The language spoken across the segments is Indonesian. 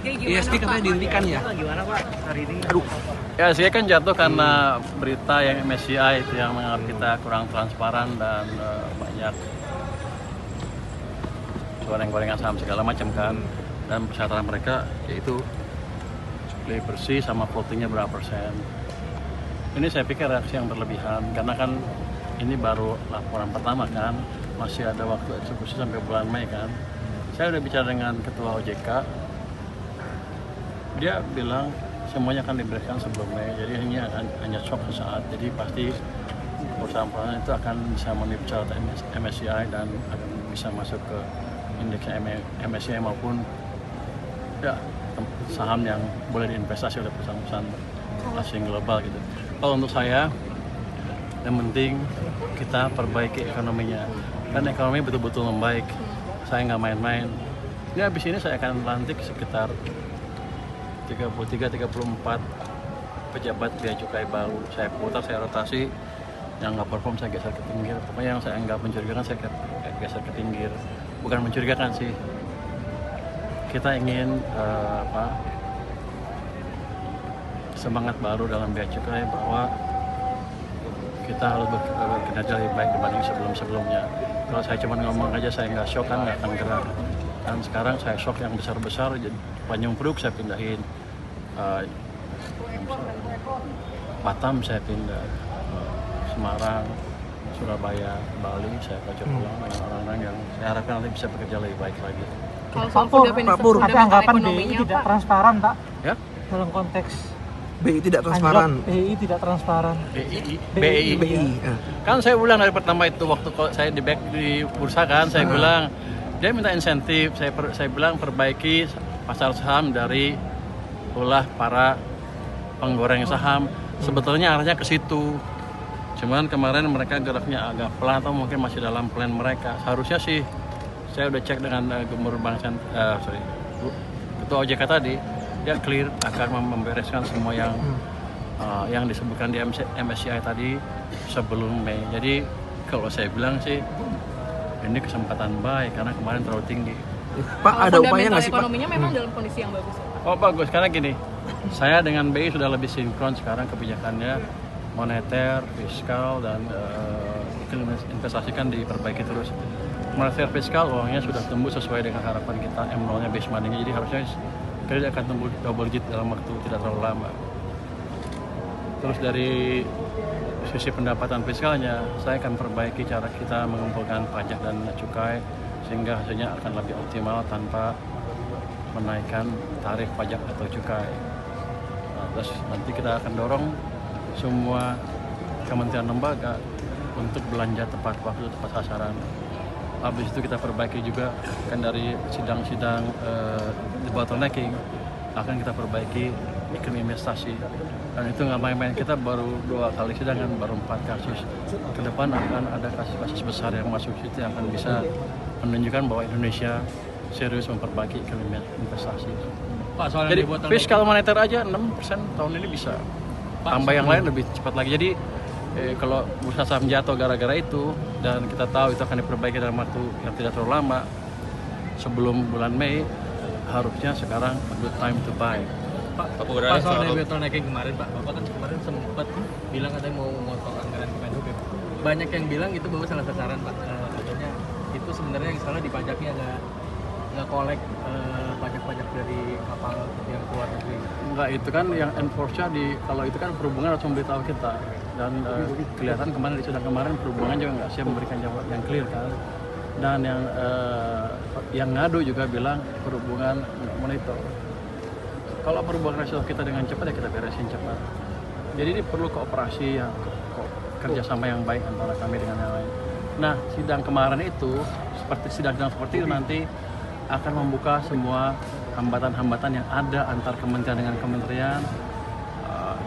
ISG katanya dihentikan ya. Gimana Pak hari ini? Aduh. ISG kan jatuh karena berita yang MSCI itu yang menganggap kita kurang transparan dan banyak goreng-gorengan saham segala macam kan. Dan persyaratan mereka yaitu supply bersih sama floatingnya berapa persen. Ini saya pikir reaksi yang berlebihan karena kan ini baru laporan pertama kan, masih ada waktu eksekusi sampai bulan Mei kan. Saya udah bicara dengan ketua OJK, dia bilang semuanya akan diberikan sebelum Mei, jadi ini hanya shock sesaat, jadi pasti perusahaan-perusahaan itu akan bisa memenuhi syarat MSCI dan akan bisa masuk ke indeks MSCI maupun ya saham yang boleh diinvestasi oleh perusahaan-perusahaan asing global gitu. Kalau untuk saya, yang penting kita perbaiki ekonominya, kan ekonomi betul-betul membaik. Saya nggak main-main. Ini habis ini saya akan lantik sekitar 33-34 pejabat bea cukai baru. Saya putar, saya rotasi, yang nggak perform saya geser ke pinggir. Pokoknya yang saya nggak mencurigakan saya geser ke pinggir. Bukan mencurigakan sih. Kita ingin semangat baru dalam bea cukai bahwa kita harus bekerja lebih baik dibanding sebelum-sebelumnya. Kalau saya cuma ngomong aja saya nggak shock kan nggak akan gerak. Dan sekarang saya shock yang besar-besar, jadi Tanjung Priok saya pindahin, Batam saya pindah, Semarang, Surabaya, Bali saya kacau ulang dengan orang-orang yang saya harapkan nanti bisa bekerja lebih baik lagi. Pak Pur, ada anggapan BI tidak transparan Pak? Ya? Dalam konteks BI tidak transparan. BI tidak transparan. BI. Kan saya ulang dari pertama itu waktu saya di bursa kan, saya bilang dia minta insentif, saya bilang perbaiki pasar saham dari ulah para penggoreng saham. Sebetulnya arahnya ke situ. Cuman kemarin mereka geraknya agak pelan atau mungkin masih dalam plan mereka. Seharusnya sih saya udah cek dengan Gubernur Ketua OJK tadi, dia clear akan membereskan semua yang disebutkan di MSCI tadi sebelum Mei. Jadi kalau saya bilang sih ini kesempatan baik karena kemarin terlalu tinggi. Pak, ada upaya nggak sih Pak? Ekonominya memang dalam kondisi yang bagus. Oh bagus, karena gini, saya dengan BI sudah lebih sinkron sekarang kebijakannya, moneter, fiskal, dan investasi kan diperbaiki terus. Moneter fiskal uangnya sudah tumbuh sesuai dengan harapan kita, M0-nya base money-nya, jadi harusnya kredit akan tumbuh double digit dalam waktu tidak terlalu lama. Terus dari sisi pendapatan fiskalnya, saya akan perbaiki cara kita mengumpulkan pajak dan cukai sehingga hasilnya akan lebih optimal tanpa menaikkan tarif pajak atau cukai. Nah, terus nanti kita akan dorong semua kementerian lembaga untuk belanja tepat waktu, tepat sasaran. Habis itu kita perbaiki juga kan dari sidang-sidang debottlenecking akan kita perbaiki iklim investasi. Dan itu nggak main-main, kita baru 2 kali sidang kan, baru 4 kasus. Ke depan akan ada kasus-kasus besar yang masuk situ yang akan bisa menunjukkan bahwa Indonesia serius memperbaiki iklim investasi. Pak, soal jadi fiskal moneter aja 6% tahun ini bisa. Tambah yang lain lebih cepat lagi. Jadi kalau bursa saham jatuh gara-gara itu dan kita tahu itu akan diperbaiki dalam waktu yang tidak terlalu lama sebelum bulan Mei, harusnya sekarang a good time to buy. Pak soal debottlenecking kemarin Pak, Bapak kan kemarin sempat bilang katanya mau ngotong anggaran Kemenhub. Banyak yang bilang itu bahwa salah sasaran Pak. Katanya itu sebenarnya yang salah di pajaknya nggak kolek pajak-pajak dari kapal yang keluar negeri. Enggak, itu kan yang enforce-nya kalau itu kan perhubungan harus memberitahu kita. Dan kelihatan kemarin di sidang kemarin perhubungan juga nggak siap memberikan jawaban yang clear kan. Dan yang ngadu juga bilang perhubungan nggak monitor. Kalau perhubungan nasional kita dengan cepat ya kita beresin cepat. Jadi ini perlu kooperasi yang kerjasama yang baik antara kami dengan yang lain. Nah, sidang kemarin itu sidang-sidang seperti itu nanti akan membuka semua hambatan-hambatan yang ada antar kementerian dengan kementerian,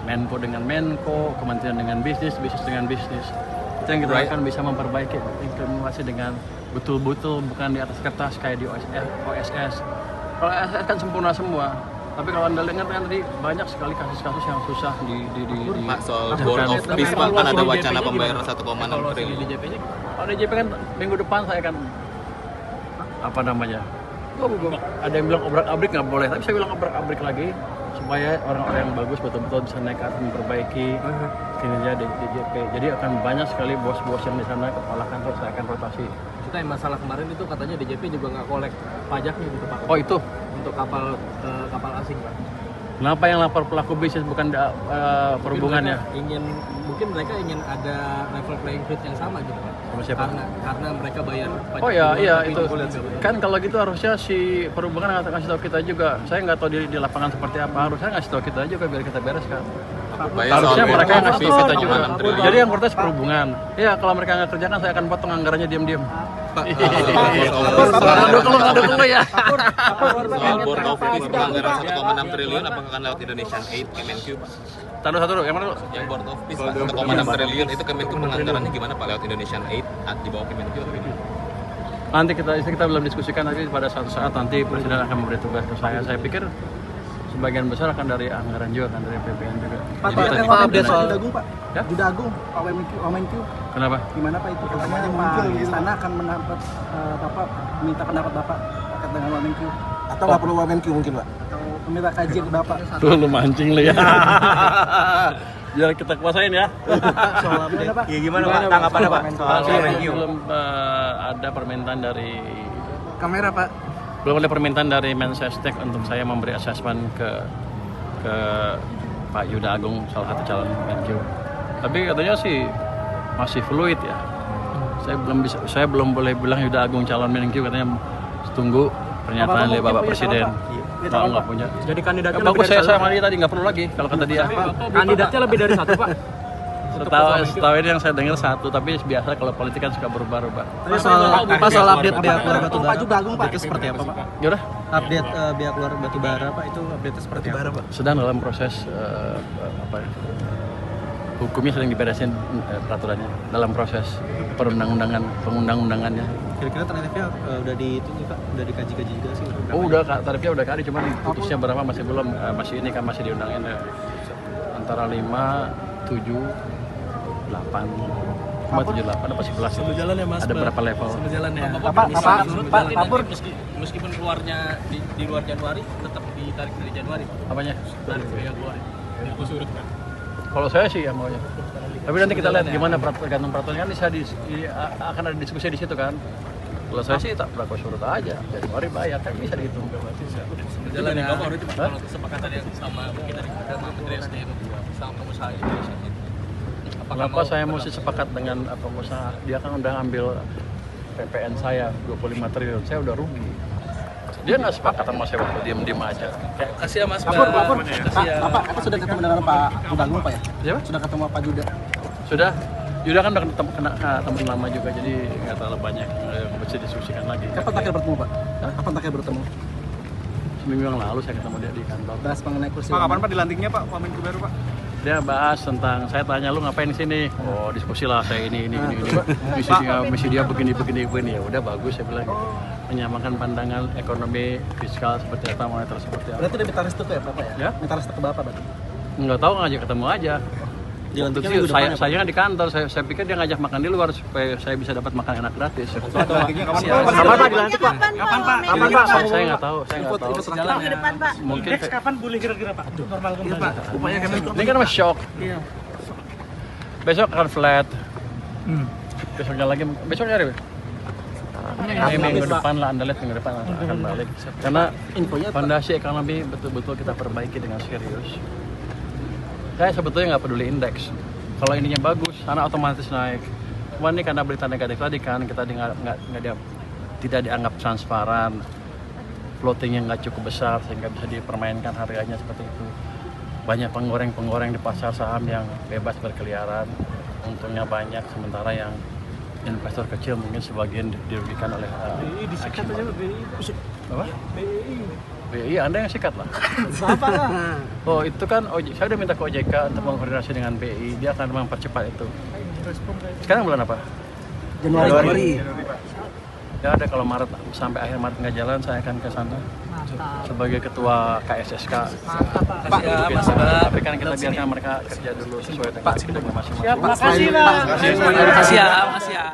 Menko dengan Menko, kementerian dengan bisnis dengan bisnis. Itu yang kita akan bisa memperbaiki implementasi dengan betul-betul bukan di atas kertas kayak di OSS. Kalau OSS kan sempurna semua. Tapi kalau Anda dengar kan tadi banyak sekali kasus-kasus yang susah di Pak, soal board of peace Pak, kan ada wacana pembayaran 1,6 triliun. Kalau di JP kan minggu depan saya kan Ada yang bilang obrak-abrik nggak boleh, tapi saya bilang obrak-abrik lagi supaya orang-orang yang bagus betul-betul bisa naik atas memperbaiki kinerja DJP. Jadi akan banyak sekali bos-bos yang di sana, kepala kantor saya akan rotasi. Kita yang masalah kemarin itu katanya DJP juga nggak kolek pajaknya gitu Pak. Oh itu, Untuk kapal asing Pak. kenapa yang lapor pelaku bisnis bukan perhubungannya? Mungkin mereka ingin ada level playing field yang sama gitu Pak. Sama siapa? Karena mereka bayar pajak. Oh ya, duluan, iya tapi itu. juga. Kan kalau gitu harusnya si perhubungan ngasih tahu kita juga. Saya nggak tahu di lapangan seperti apa. Harusnya ngasih tahu kita juga biar kita beres kan. Harusnya mereka yang ngasih kita juga. Jadi yang protes perhubungan. Ya kalau mereka nggak kerjakan saya akan potong anggarannya diam-diam. Dulu ya. Soal Board of Peace pelanggaran 1,6 triliun apakah akan lewat Indonesian Aid Kemenq Pak? Satu dulu, yang mana dulu? Yang Board of Peace Pak, 1,6 triliun itu Kemenq penganggarannya gimana Pak lewat Indonesian Aid di bawah Kemenq? Nanti kita belum diskusikan, tapi pada suatu saat nanti presiden akan memberi tugas ke saya. Saya pikir sebagian besar akan dari anggaran juga, kan dari PPN juga. Pak, update soal Judagung Pak. Ya? Judagung, Pak Wamenkyu. Kenapa? Gimana Pak itu? Katanya Pak Istana akan mendapat Bapak minta pendapat Bapak terkait dengan Wamenkyu. Atau nggak perlu Wamenkyu mungkin Pak? Atau meminta kajian ke Bapak. Tuh lu mancing lu ya. Biar kita kuasain ya. Soal update Pak. Ya gimana Pak? Tanggapannya Pak? Soal Saya Wamenkyu. belum ada permintaan dari Kamera Pak. belum ada permintaan dari Mensesnek untuk saya memberi asesmen ke Pak Yuda Agung, salah satu calon Menq. Tapi katanya sih masih fluid ya. Saya belum boleh bilang Yuda Agung calon Menq, katanya tunggu pernyataan dari Bapak Presiden. Kalau nggak punya. Jadi kandidatnya Bagus, saya sama dia tadi nggak perlu lagi kalau kata dia. kandidatnya lebih dari satu Pak. Setahu ini yang saya dengar satu, tapi biasa kalau politik kan suka berubah-ubah. Soal update biaya keluar batubara. Pak Judagung Pak. Itu seperti apa Pak? Gimana? Update biaya keluar batubara Pak itu update seperti apa Pak? Sedang dalam proses hukumnya sedang diberesin, peraturannya dalam proses pengundang-undangannya. Kira-kira tarifnya udah ditunjuk Pak? Udah dikaji-kaji juga sih? Oh udah, tarifnya udah kali, cuman putusnya berapa masih belum, masih ini kan masih diundangin ya. Antara 5, 7, 8, 78 apa 11. Sambil jalan ya Mas. Ada berapa level? Sambil jalan ya. Pak Pur. Meskipun keluarnya di luar Januari, tetap ditarik dari Januari Pak. Apanya? Tarik biaya keluar. Itu surut kan. Kalau saya sih ya maunya. Tapi nanti kita lihat gimana tergantung peraturan kan akan ada diskusi di situ kan. Kalau saya sih tak berlaku surut aja. Januari bayar kan bisa dihitung. Jalan ya. Bapak udah kalau kesepakatan yang sama mungkin dari Menteri SDM sama pengusaha Indonesia. Kenapa saya mesti sepakat dengan pengusaha? Dia kan udah ambil PPN saya 25 triliun, saya udah rugi. Dia nggak sepakat sama saya waktu diem-diem aja. Kasih ya Mas. Bapak Kasih ya. sudah ketemu dengan Pak Judagung Pak ya? Siapa? Sudah ketemu Pak Juda. Sudah. Yuda kan udah kena teman lama juga, jadi nggak terlalu banyak yang bisa diskusikan lagi. Kapan terakhir bertemu Pak? Kapan terakhir bertemu? Seminggu yang lalu saya ketemu dia di kantor. Bahas mengenai kursi. Pak kapan Pak dilantiknya Pak Wamenkyu baru Pak? Dia bahas tentang, saya tanya lu ngapain di sini? Oh diskusi lah saya ini. Misi dia begini ya udah bagus saya bilang. Menyamakan pandangan ekonomi fiskal seperti apa, moneter seperti apa. Berarti udah minta restu ke Bapak ya? Ya? Minta restu ke Bapak berarti? Nggak tahu, ngajak ketemu aja. Saya kan di kantor, saya pikir dia ngajak makan di luar supaya saya bisa dapat makan enak gratis. Dilantiknya kapan Pak? Kapan Pak dilantik Pak? Kapan Pak? Saya nggak tahu, Jalan ya. Depan Pak. Mungkin Next kapan boleh kira-kira Pak? Normal kembali. Upaya kami ini kan masih shock. Besok akan flat. Besoknya lagi, besok nyari. Minggu depan lah, Anda lihat minggu depan akan balik. Karena fondasi ekonomi betul-betul kita perbaiki dengan serius. Saya sebetulnya nggak peduli indeks. Kalau ininya bagus, karena otomatis naik. Cuma ini karena berita negatif tadi kan, kita tidak dianggap transparan, floatingnya nggak cukup besar sehingga bisa dipermainkan harganya seperti itu. Banyak penggoreng di pasar saham yang bebas berkeliaran, untungnya banyak, sementara yang investor kecil mungkin sebagian dirugikan oleh Disikat aja BI. apa? BI Anda yang sikat lah. Bapak lah. Oh itu kan saya udah minta ke OJK untuk mengkoordinasi dengan BI, dia akan mempercepat itu. Sekarang bulan apa? Januari. Ya ada, kalau Maret sampai akhir Maret nggak jalan saya akan ke sana sebagai ketua KSSK. Tapi kan kita biarkan mereka kerja dulu sesuai dengan masing-masing. Makasih Pak. Makasih ya.